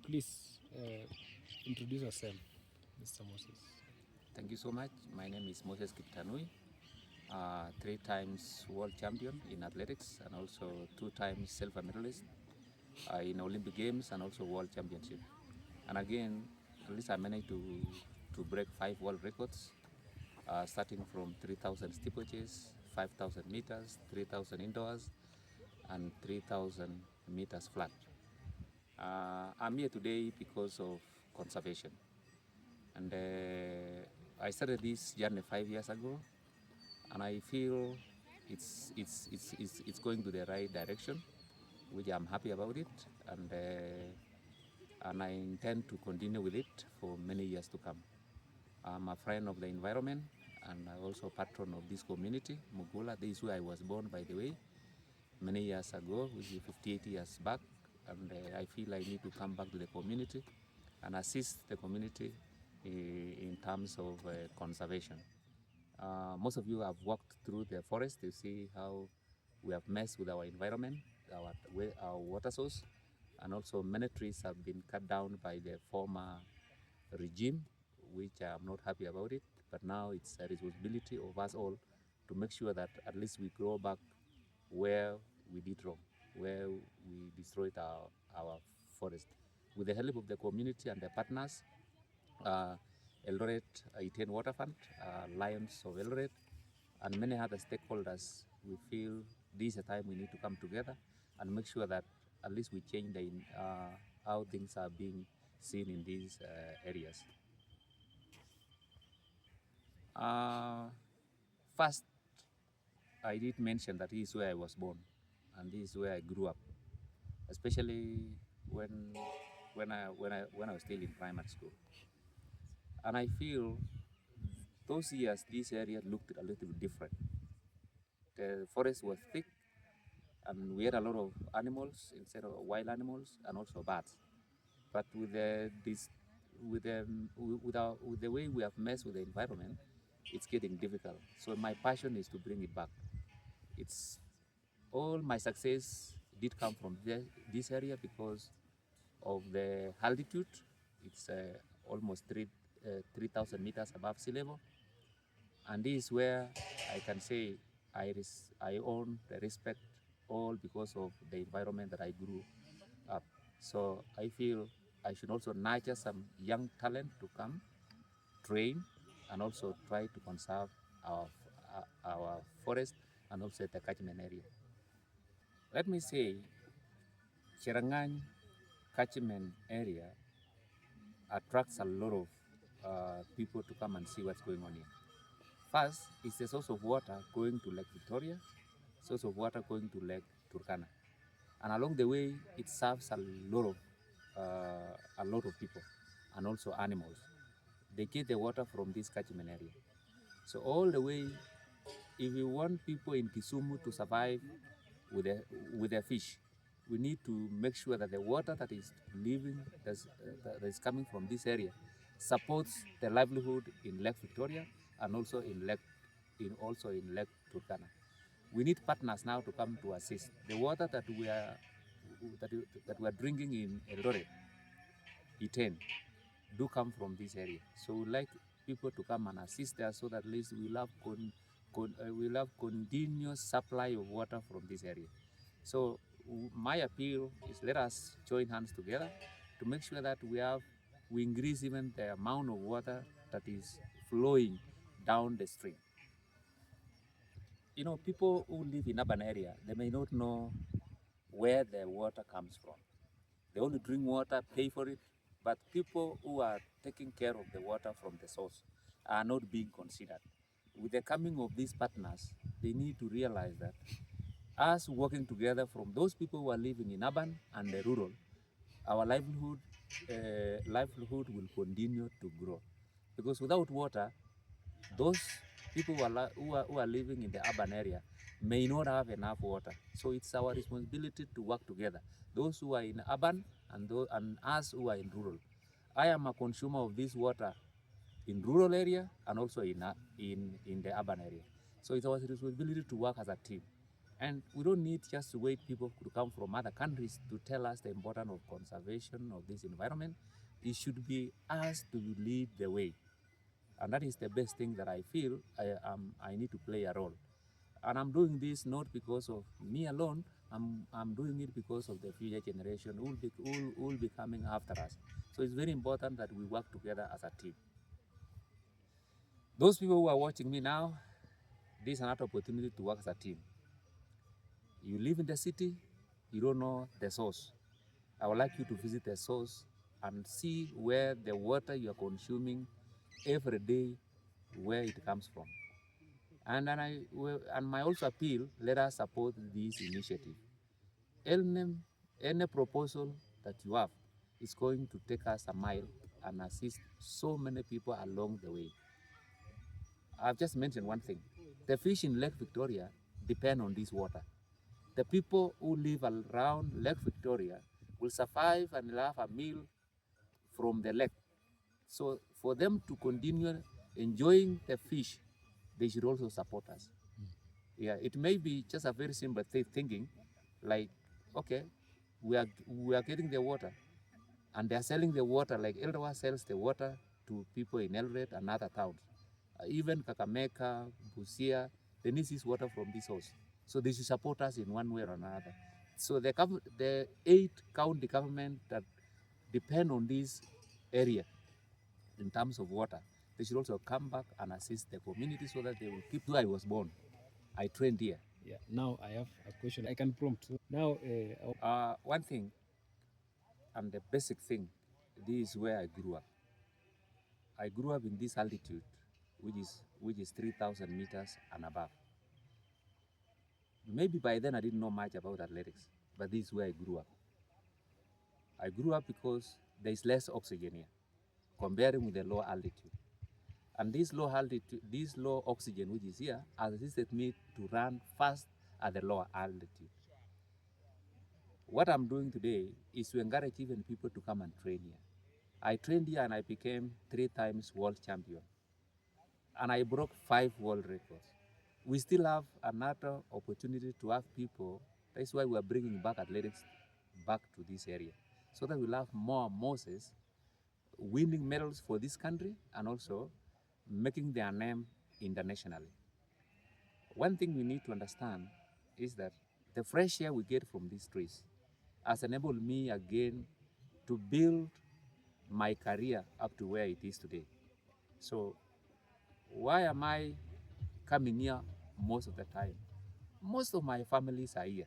Please introduce yourself, Mr. Moses. Thank you so much. My name is Moses KIPTANUI, 3 times world champion in athletics and also 2 times silver medalist in Olympic Games and also World Championship. And again, at least I managed to break 5 world records, starting from 3,000 steeplechases, 5,000 meters, 3,000 indoors, and 3,000 meters flat. I'm here today because of conservation. And I started this journey 5 years ago, and I feel it's going to the right direction, which I'm happy about it, and I intend to continue with it for many years to come. I'm a friend of the environment, and I'm also patron of this community, Mugula. This is where I was born, by the way, many years ago, which is 58 years back, and I feel I need to come back to the community and assist the community in terms of conservation. Most of you have walked through the forest to see how we have messed with our environment, our water source, and also many trees have been cut down by the former regime, which I'm not happy about it. But now it's a responsibility of us all to make sure that at least we grow back where we did wrong, where we destroyed our forest. With the help of the community and the partners, uh, Eldoret 18 Water Fund, Lions of Eldoret, and many other stakeholders, we feel this is a time we need to come together and make sure that at least we change how things are being seen in these areas. Uh, First, I did mention that this is where I was born and this is where I grew up, especially when when I was still in primary school. And I feel those years this area looked a little bit different. The forest was thick, and we had a lot of animals instead of wild animals and also bats. But with the way we have messed with the environment, it's getting difficult. So my passion is to bring it back. It's all my success did come from this area because of the altitude. It's almost 3,000 meters above sea level, and this is where I can say I own the respect all because of the environment that I grew up. So I feel I should also nurture some young talent to come, train, and also try to conserve our forest and also the catchment area. Let me say, Cherangany catchment area attracts a lot of people to come and see what's going on here. First, it's a source of water going to Lake Victoria, source of water going to Lake Turkana. And along the way, it serves a lot of people and also animals. They get the water from this catchment area. So all the way, if we want people in Kisumu to survive with their fish, we need to make sure that the water that is leaving, that is coming from this area, supports the livelihood in Lake Victoria and also in Lake Turkana. We need partners now to come to assist. The water that we are drinking in Eldoret, E10, do come from this area. So we'd like people to come and assist us so that at least we'll have continuous supply of water from this area. So my appeal is let us join hands together to make sure that we increase even the amount of water that is flowing down the stream. You know, people who live in urban area, they may not know where the water comes from. They only drink water, pay for it, but people who are taking care of the water from the source are not being considered. With the coming of these partners, they need to realize that us working together from those people who are living in urban and the rural, our livelihood will continue to grow. Because without water, those people who are living in the urban area may not have enough water. So it's our responsibility to work together. Those who are in urban and us who are in rural. I am a consumer of this water in rural area and also in the urban area. So it's our responsibility to work as a team And we don't need just to wait people to come from other countries to tell us the importance of conservation of this environment. It should be us to lead the way. And that is the best thing that I feel I need to play a role. And I'm doing this not because of me alone, I'm doing it because of the future generation who will be coming after us. So it's very important that we work together as a team. Those people who are watching me now, this is another opportunity to work as a team. You live in the city, you don't know the source. I would like you to visit the source and see where the water you are consuming every day, where it comes from. And my also appeal, let us support this initiative. Any proposal that you have is going to take us a mile and assist so many people along the way. I've just mentioned one thing. The fish in Lake Victoria depend on this water. The people who live around Lake Victoria will survive and have a meal from the lake. So for them to continue enjoying the fish, they should also support us. Yeah, it may be just a very simple thinking, like, okay, we are getting the water, and they are selling the water, like Eldowa sells the water to people in Eldoret and other towns. Even Kakamega, Busia, they need this water from this source. So they should support us in one way or another. So the 8 county government that depend on this area in terms of water, they should also come back and assist the community so that they will keep where I was born. I trained here. Yeah. Now I have a question I can prompt. Now, One thing, and the basic thing, this is where I grew up. I grew up in this altitude, which is 3,000 meters and above. Maybe by then I didn't know much about athletics, but this is where I grew up. I grew up because there is less oxygen here, comparing with the low altitude. And this low altitude, this low oxygen which is here, has assisted me to run fast at the lower altitude. What I'm doing today is to encourage even people to come and train here. I trained here and I became 3 times world champion. And I broke 5 world records. We still have another opportunity to have people. That's why we are bringing back athletics back to this area, so that we'll have more Moses winning medals for this country and also making their name internationally. One thing we need to understand is that the fresh air we get from these trees has enabled me again to build my career up to where it is today. So why am I coming here most of the time? Most of my families are here.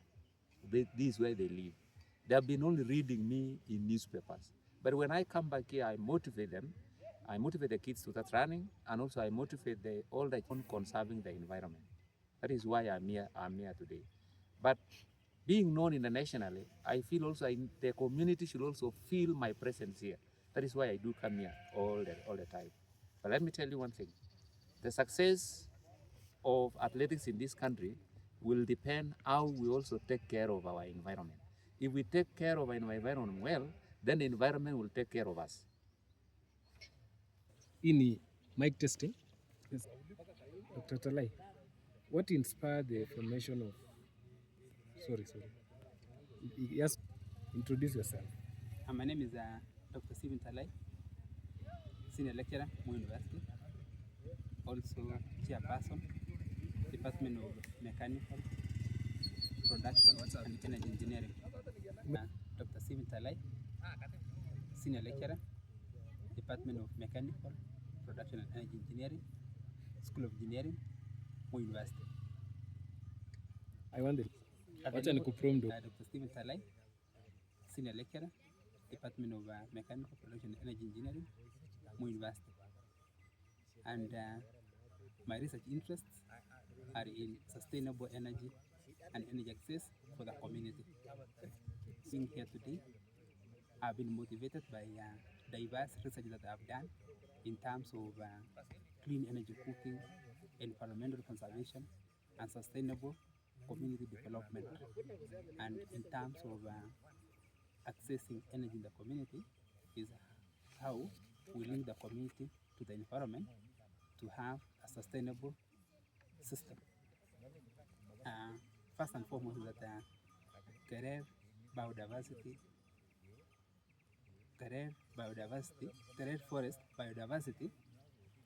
This is where they live. They have been only reading me in newspapers. But when I come back here, I motivate them. I motivate the kids to start running, and also I motivate all the on conserving the environment. That is why I'm here today. But being known internationally, I feel also the community should also feel my presence here. That is why I do come here all the time. But let me tell you one thing. The success of athletics in this country will depend how we also take care of our environment. If we take care of our environment well, then the environment will take care of us. in mic testing, yes. Dr. Talai, what inspired the formation of? Sorry. Yes, introduce yourself. My name is Dr. Stephen Talai, Senior Lecturer, Moi University, also Chairperson, Department of Mechanical, Production and Energy Engineering. Dr. Stephen Talai, Senior Lecturer, Department of Mechanical, Production and Energy Engineering, School of Engineering, Moi University. I want it. Wacha nikuprompt. Dr. Stephen Talai, Senior Lecturer, Department of Mechanical, Production and Energy Engineering, Moi University. And my research interests are in sustainable energy and energy access for the community. Being here today, I've been motivated by diverse research that I've done in terms of clean energy cooking, environmental conservation, and sustainable community development. And in terms of accessing energy in the community is how we link the community to the environment to have a sustainable system. first and foremost is that Kerer biodiversity, Kerer forest biodiversity,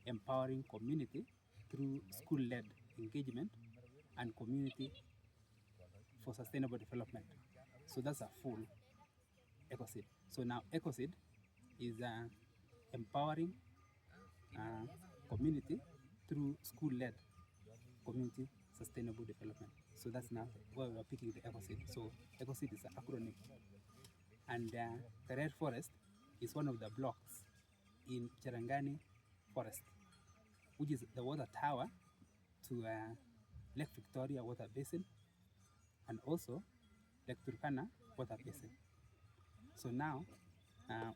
empowering community through school-led engagement and community for sustainable development. So that's a full EcoSeed. So now EcoSeed is empowering community through school-led community sustainable development. So that's now where we're picking the EcoSeed. So EcoSeed is an acronym. And Kerer Forest is one of the blocks in Cherangani Forest, which is the water tower to Lake Victoria Water Basin and also Lake Turkana Water Basin. So now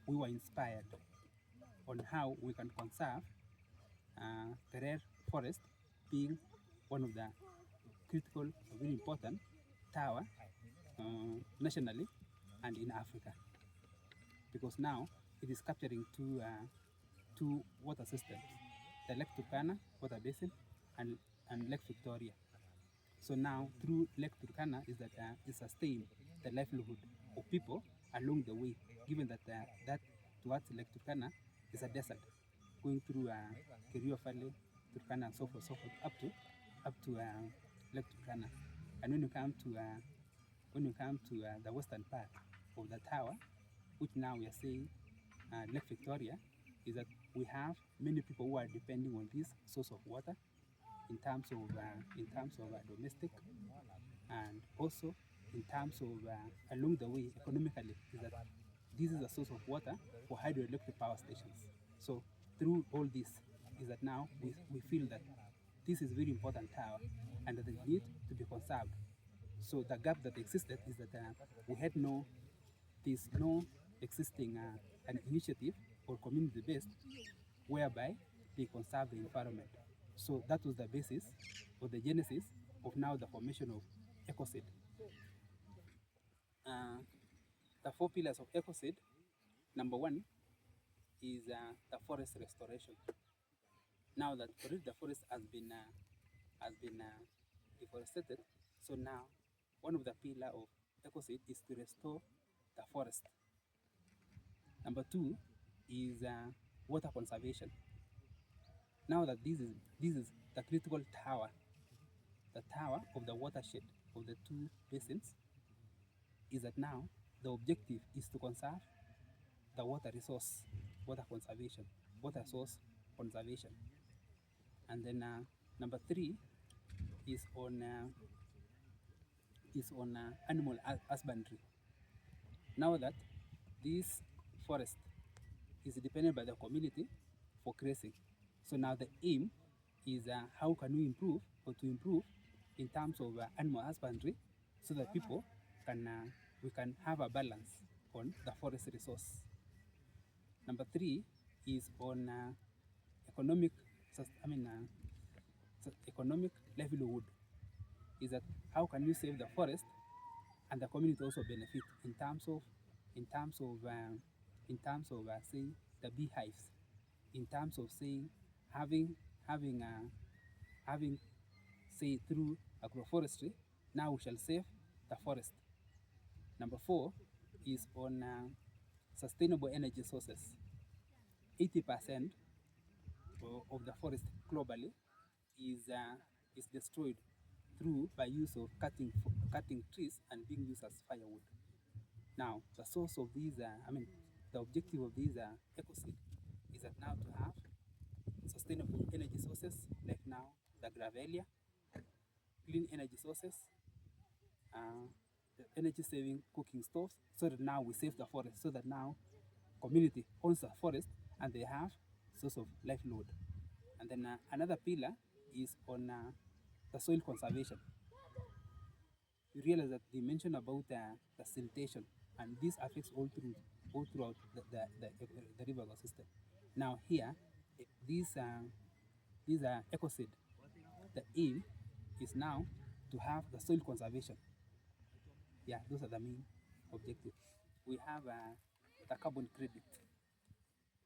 we were inspired on how we can conserve Kerer Forest being one of the critical, very important tower nationally and in Africa, because now it is capturing two water systems, the Lake Turkana Water Basin and Lake Victoria. So now through Lake Turkana is that it sustains the livelihood of people along the way, given that that towards Lake Turkana is a desert going through Kerio Valley, Turkana, and so forth, up to Lake Turkana. And when you come to the western part of the tower, which now we are saying Lake Victoria, is that we have many people who are depending on this source of water in terms of domestic, and also in terms of along the way economically, is that this is a source of water for hydroelectric power stations. So through all this is that now we feel that this is very important tower and that it needs to be conserved. So the gap that existed is that we had no existing an initiative or community based whereby they conserve the environment. So that was the basis or the genesis of now the formation of EcoSeed. The four pillars of EcoSeed, number one is the forest restoration. Now that already the forest has been deforested, so now one of the pillars of EcoSeed is to restore the forest. Number two is water conservation. Now that this is the critical tower, the tower of the watershed of the two basins, is that now the objective is to conserve the water resource, water conservation, water source conservation. And then number three is on animal husbandry. Now that this forest is dependent by the community for grazing, so now the aim is how can we improve in terms of animal husbandry, so that people can we can have a balance on the forest resource. Number three is on economic livelihood. Is that how can we save the forest and the community also benefit in terms of say the beehives, in terms of say having say through agroforestry, now we shall save the forest. Number four is on sustainable energy sources. 80% of the forest globally is destroyed through by use of cutting trees and being used as firewood. Now the source of these the objective of these EcoSeed is that now to have sustainable energy sources, like now the gravelia, clean energy sources, the energy saving cooking stoves, so that now we save the forest, so that now community owns the forest and they have source of livelihood. And then another pillar is on the soil conservation. You realize that they mentioned about the siltation, and this affects all throughout the river ecosystem. Now here, these EcoSeed, the aim is now to have the soil conservation. Yeah, those are the main objectives. We have the carbon credit.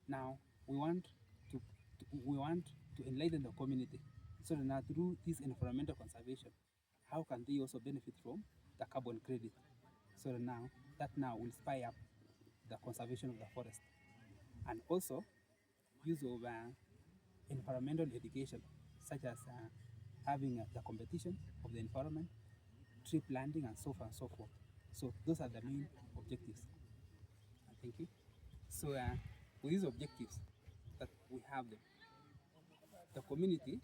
Now we want to enlighten the community, so that now through this environmental conservation, how can they also benefit from the carbon credit? So that now will spy up the conservation of the forest. And also use of environmental education, such as having the competition of the environment, tree planting, and so on and so forth. So those are the main objectives. Thank you. So with these objectives that we have them, the community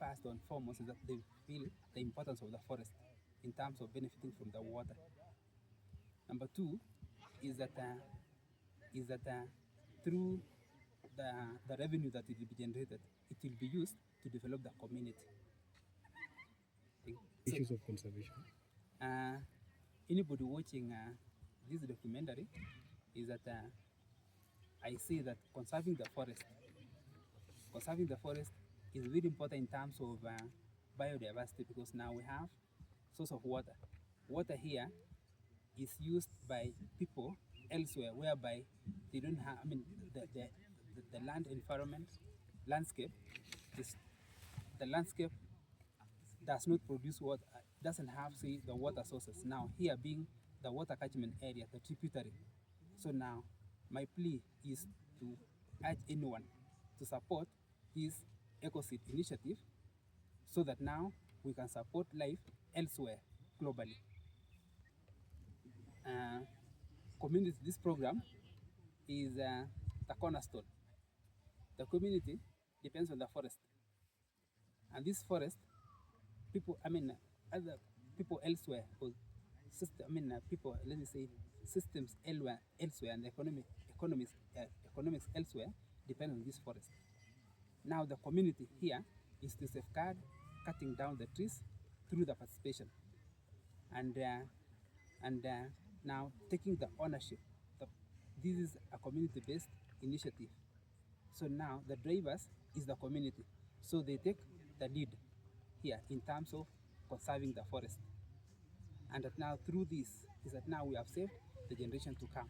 first and foremost is that they feel the importance of the forest in terms of benefiting from the water. Number two is that through the revenue that it will be generated, it will be used to develop the community. Issues of conservation. Anybody watching this documentary is that I see that conserving the forest is very important in terms of biodiversity, because now we have source of water. Water here is used by people elsewhere, whereby they don't have, I mean, the land environment, landscape does not produce water, doesn't have, say, the water sources. Now, here being the water catchment area, the tributary. So now, my plea is to urge anyone to support this EcoSeed initiative, so that now we can support life elsewhere globally. Community, this program is the cornerstone. The community depends on the forest, and this forest, people, I mean, other people elsewhere, or system, I mean, people, let me say, systems elsewhere, and economics elsewhere depend on this forest. Now the community here is to safeguard cutting down the trees through the participation, and now taking the ownership. This is a community-based initiative. So now the drivers is the community. So they take the lead here in terms of conserving the forest. And that now through this is that now we have saved the generation to come.